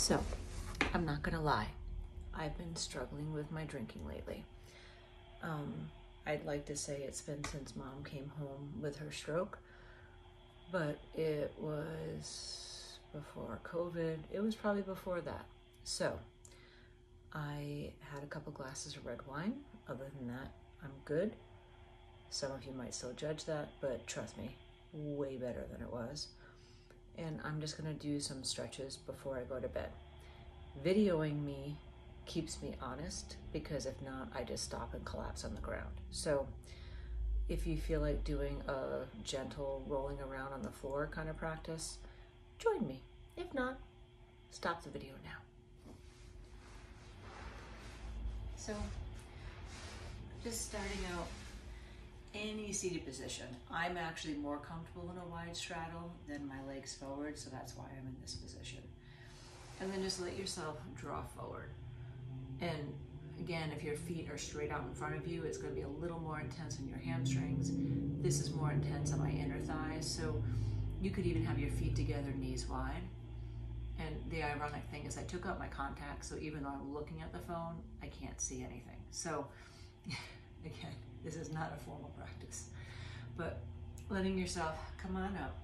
So, I'm not gonna lie, I've been struggling with my drinking lately. I'd like to say it's been since Mom came home with her stroke, but it was before COVID. It was probably before that. So, I had a couple glasses of red wine. Other than that, I'm good. Some of you might still judge that, but trust me, way better than it was. And I'm just gonna do some stretches before I go to bed. Videoing me keeps me honest, because if not, I just stop and collapse on the ground. So if you feel like doing a gentle rolling around on the floor kind of practice, join me. If not, stop the video now. So just starting out, any seated position. I'm actually more comfortable in a wide straddle than my legs forward, so that's why I'm in this position. And then just let yourself draw forward. And again, if your feet are straight out in front of you, it's going to be a little more intense on your hamstrings. This is more intense on my inner thighs, so you could even have your feet together, knees wide. And the ironic thing is I took out my contacts, so even though I'm looking at the phone, I can't see anything. So again, this is not a formal practice, but letting yourself come on up,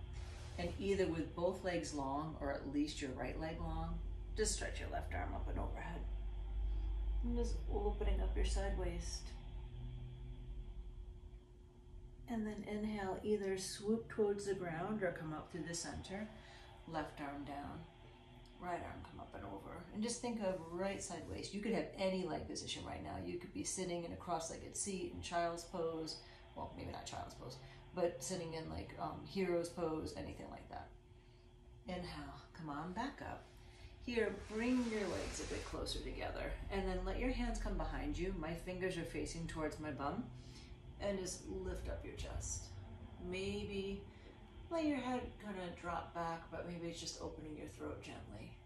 and either with both legs long or at least your right leg long, just stretch your left arm up and overhead. And just opening up your side waist. And then inhale, either swoop towards the ground or come up through the center. Left arm down, right arm come up and over. And just think of right side waist. You could have any leg position right now. You could be sitting in a cross-legged seat in child's pose. Well, maybe not child's pose, but sitting in like hero's pose, anything like that. Inhale, come on back up. Here, bring your legs a bit closer together, and then let your hands come behind you. My fingers are facing towards my bum, and just lift up your chest. Maybe let your head kind of drop back, but maybe it's just opening your throat gently.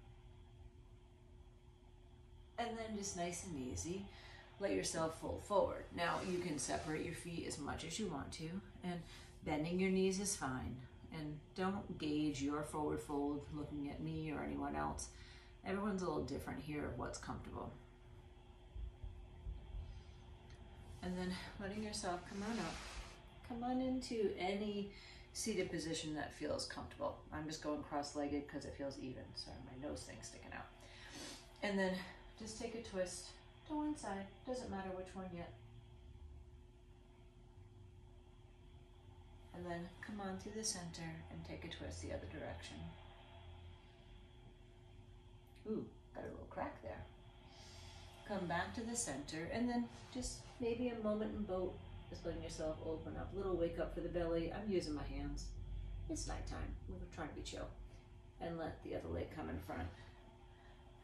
And then just nice and easy, let yourself fold forward. Now you can separate your feet as much as you want to, and bending your knees is fine. And don't gauge your forward fold looking at me or anyone else. Everyone's a little different here of what's comfortable. And then letting yourself come on up. Come on into any seated position that feels comfortable. I'm just going cross-legged because it feels even. Sorry, my nose thing's sticking out. And then just take a twist to one side. Doesn't matter which one yet. And then come on through the center and take a twist the other direction. Ooh, got a little crack there. Come back to the center, and then just maybe a moment in boat. Just letting yourself open up, little wake up for the belly. I'm using my hands. It's nighttime. We're trying to be chill. And let the other leg come in front.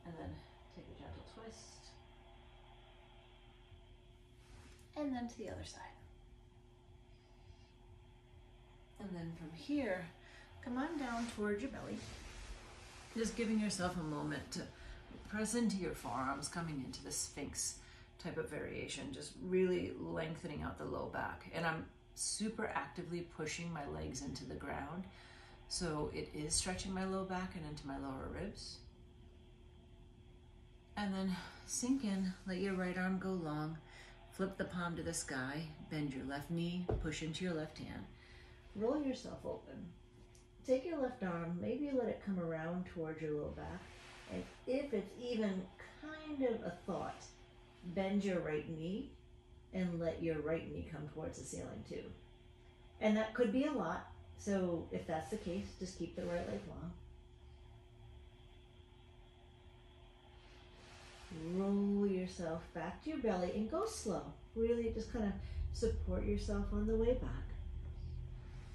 And then take a gentle twist. And then to the other side. And then from here, come on down towards your belly. Just giving yourself a moment to press into your forearms, coming into the Sphinx type of variation, just really lengthening out the low back. And I'm super actively pushing my legs into the ground, so it is stretching my low back and into my lower ribs. And then sink in, let your right arm go long, flip the palm to the sky, bend your left knee, push into your left hand. Roll yourself open. Take your left arm, maybe let it come around towards your low back. And if it's even kind of a thought, bend your right knee and let your right knee come towards the ceiling too. And that could be a lot, so if that's the case, just keep the right leg long. Roll yourself back to your belly and go slow. Really just kind of support yourself on the way back.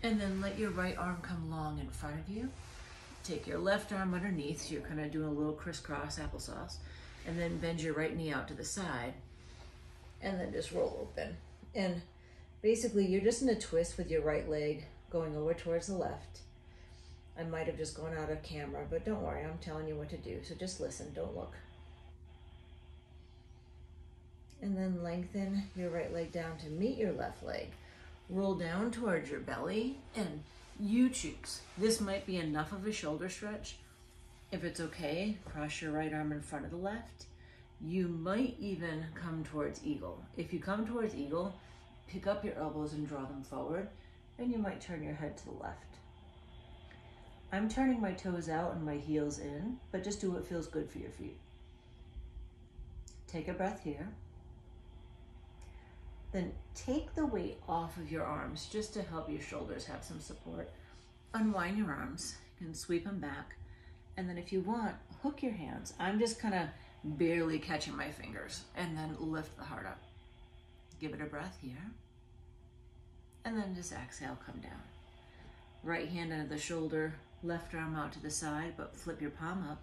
And then let your right arm come long in front of you. Take your left arm underneath, so you're kind of doing a little crisscross applesauce. And then bend your right knee out to the side. And then just roll open. And basically you're just in a twist with your right leg going over towards the left. I might have just gone out of camera, but don't worry, I'm telling you what to do. So just listen, don't look. And then lengthen your right leg down to meet your left leg. Roll down towards your belly, and you choose. This might be enough of a shoulder stretch, If it's okay, cross your right arm in front of the left. You might even come towards eagle. If you come towards eagle, pick up your elbows and draw them forward, and you might turn your head to the left. I'm turning my toes out and my heels in, but just do what feels good for your feet. Take a breath here. Then take the weight off of your arms just to help your shoulders have some support. Unwind your arms, you can sweep them back. And then if you want, hook your hands. I'm just kind of barely catching my fingers, and then lift the heart up. Give it a breath here. And then just exhale, come down. Right hand under the shoulder, left arm out to the side, but flip your palm up.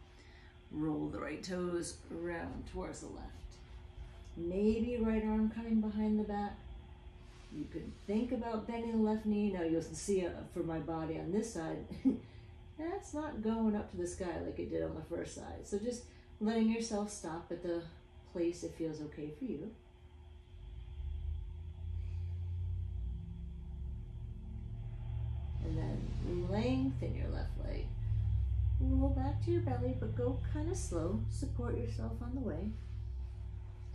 Roll the right toes around towards the left. Maybe right arm coming behind the back. You can think about bending the left knee. Now you'll see for my body on this side, that's not going up to the sky like it did on the first side. So just letting yourself stop at the place it feels okay for you. And then lengthen your left leg. Roll back to your belly, but go kind of slow. Support yourself on the way.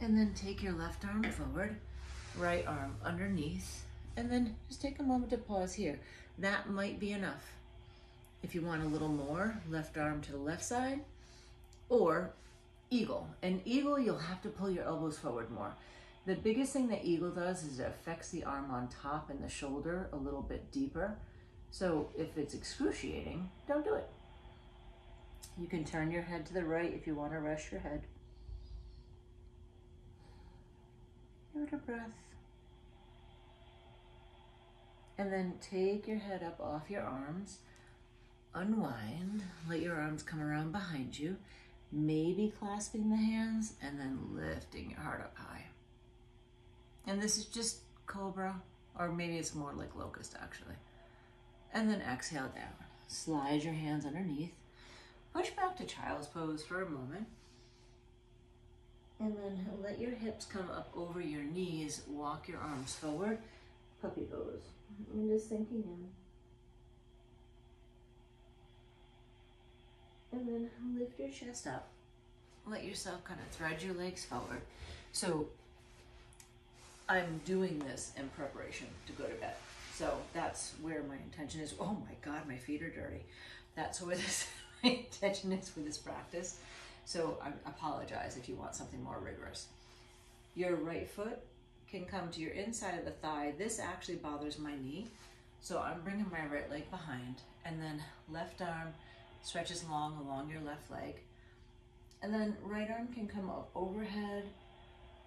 And then take your left arm forward, right arm underneath, and then just take a moment to pause here. That might be enough. If you want a little more, left arm to the left side, or eagle. And eagle, you'll have to pull your elbows forward more. The biggest thing that eagle does is it affects the arm on top and the shoulder a little bit deeper. So if it's excruciating, don't do it. You can turn your head to the right if you want to rest your head. Give it a breath. And then take your head up off your arms. Unwind. Let your arms come around behind you. Maybe clasping the hands and then lifting your heart up high. And this is just cobra, or maybe it's more like locust actually. And then exhale down. Slide your hands underneath. Push back to child's pose for a moment. And then let your hips come up over your knees. Walk your arms forward. Puppy pose. I'm just sinking in. And then lift your chest up. Let yourself kind of thread your legs forward. So I'm doing this in preparation to go to bed. So that's where my intention is. Oh my God, my feet are dirty. That's where my intention is for this practice. So I apologize if you want something more rigorous. Your right foot can come to your inside of the thigh. This actually bothers my knee. So I'm bringing my right leg behind, and then left arm stretches long along your left leg. And then right arm can come up overhead.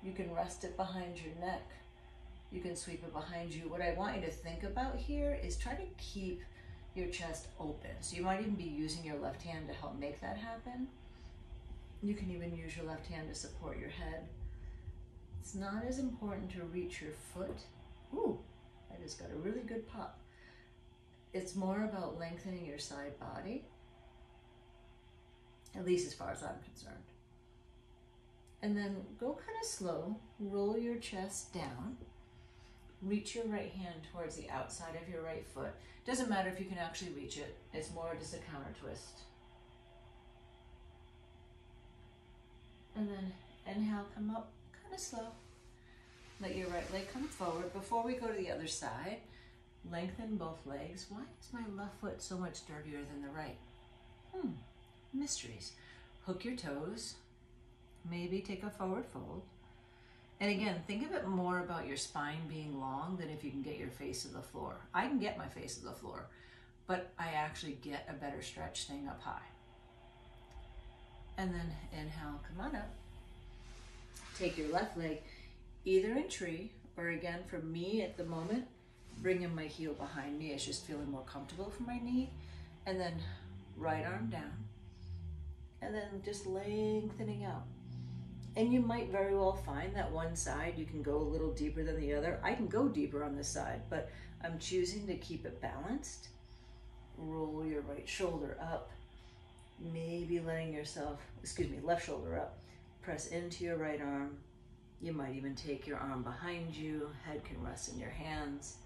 You can rest it behind your neck. You can sweep it behind you. What I want you to think about here is try to keep your chest open. So you might even be using your left hand to help make that happen. You can even use your left hand to support your head. It's not as important to reach your foot. Ooh, I just got a really good pop. It's more about lengthening your side body, at least as far as I'm concerned. And then go kind of slow, roll your chest down, reach your right hand towards the outside of your right foot. Doesn't matter if you can actually reach it, it's more just a counter twist. And then inhale, come up kind of slow. Let your right leg come forward. Before we go to the other side, lengthen both legs. Why is my left foot so much dirtier than the right? Mysteries. Hook your toes. Maybe take a forward fold. And again, think of it more about your spine being long than if you can get your face to the floor. I can get my face to the floor, but I actually get a better stretch staying up high. And then inhale, come on up. Take your left leg either in tree, or again, for me at the moment, bringing my heel behind me. It's just feeling more comfortable for my knee. And then right arm down. And then just lengthening out. And you might very well find that one side you can go a little deeper than the other. I can go deeper on this side, but I'm choosing to keep it balanced. Roll your right shoulder up. Maybe letting yourself, left shoulder up. Press into your right arm. You might even take your arm behind you. Head can rest in your hands.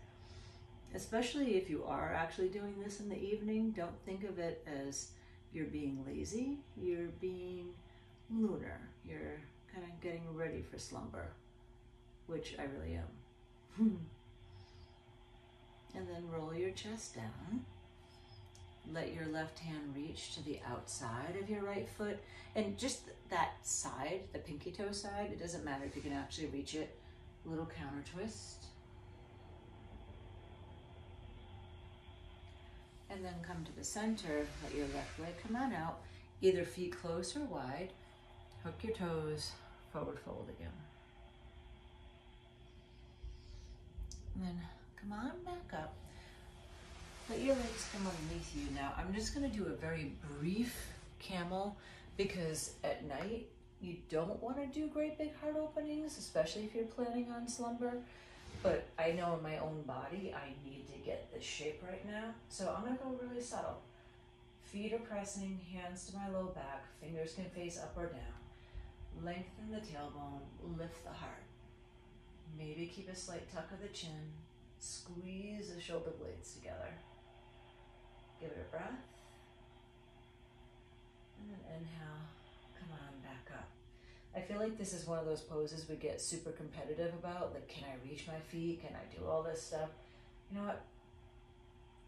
Especially if you are actually doing this in the evening, don't think of it as you're being lazy, you're being lunar, you're kind of getting ready for slumber, which I really am. And then roll your chest down. Let your left hand reach to the outside of your right foot, and just that side, the pinky toe side, it doesn't matter if you can actually reach it. Little counter twist. And then come to the center, let your left leg come on out, either feet close or wide. Hook your toes, forward fold again. And then come on back up. Let your legs come underneath you. Now, I'm just gonna do a very brief camel because at night, you don't wanna do great big heart openings, especially if you're planning on slumber. But I know in my own body, I need to get this shape right now. So I'm gonna go really subtle. Feet are pressing, hands to my low back, fingers can face up or down. Lengthen the tailbone, lift the heart. Maybe keep a slight tuck of the chin, squeeze the shoulder blades together. Give it a breath. And then inhale, come on back up. I feel like this is one of those poses we get super competitive about, like, can I reach my feet? Can I do all this stuff? You know what?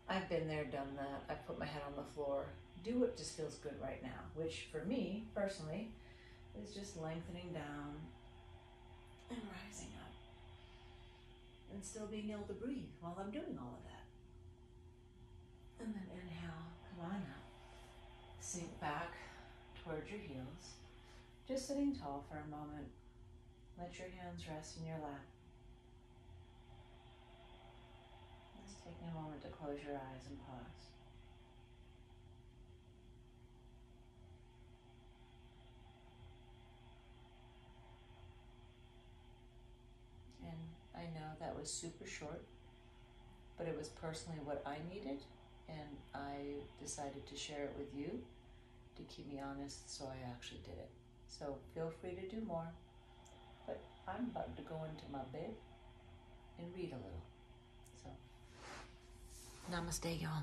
I've been there, done that. I've put my head on the floor. Do what just feels good right now, which for me, personally, is just lengthening down and rising up. And still being able to breathe while I'm doing all of that. And then inhale, come on up. Sink back towards your heels. Just sitting tall for a moment. Let your hands rest in your lap. Just taking a moment to close your eyes and pause. And I know that was super short, but it was personally what I needed, and I decided to share it with you to keep me honest, so I actually did it. So feel free to do more, but I'm about to go into my bed and read a little. So, namaste, y'all.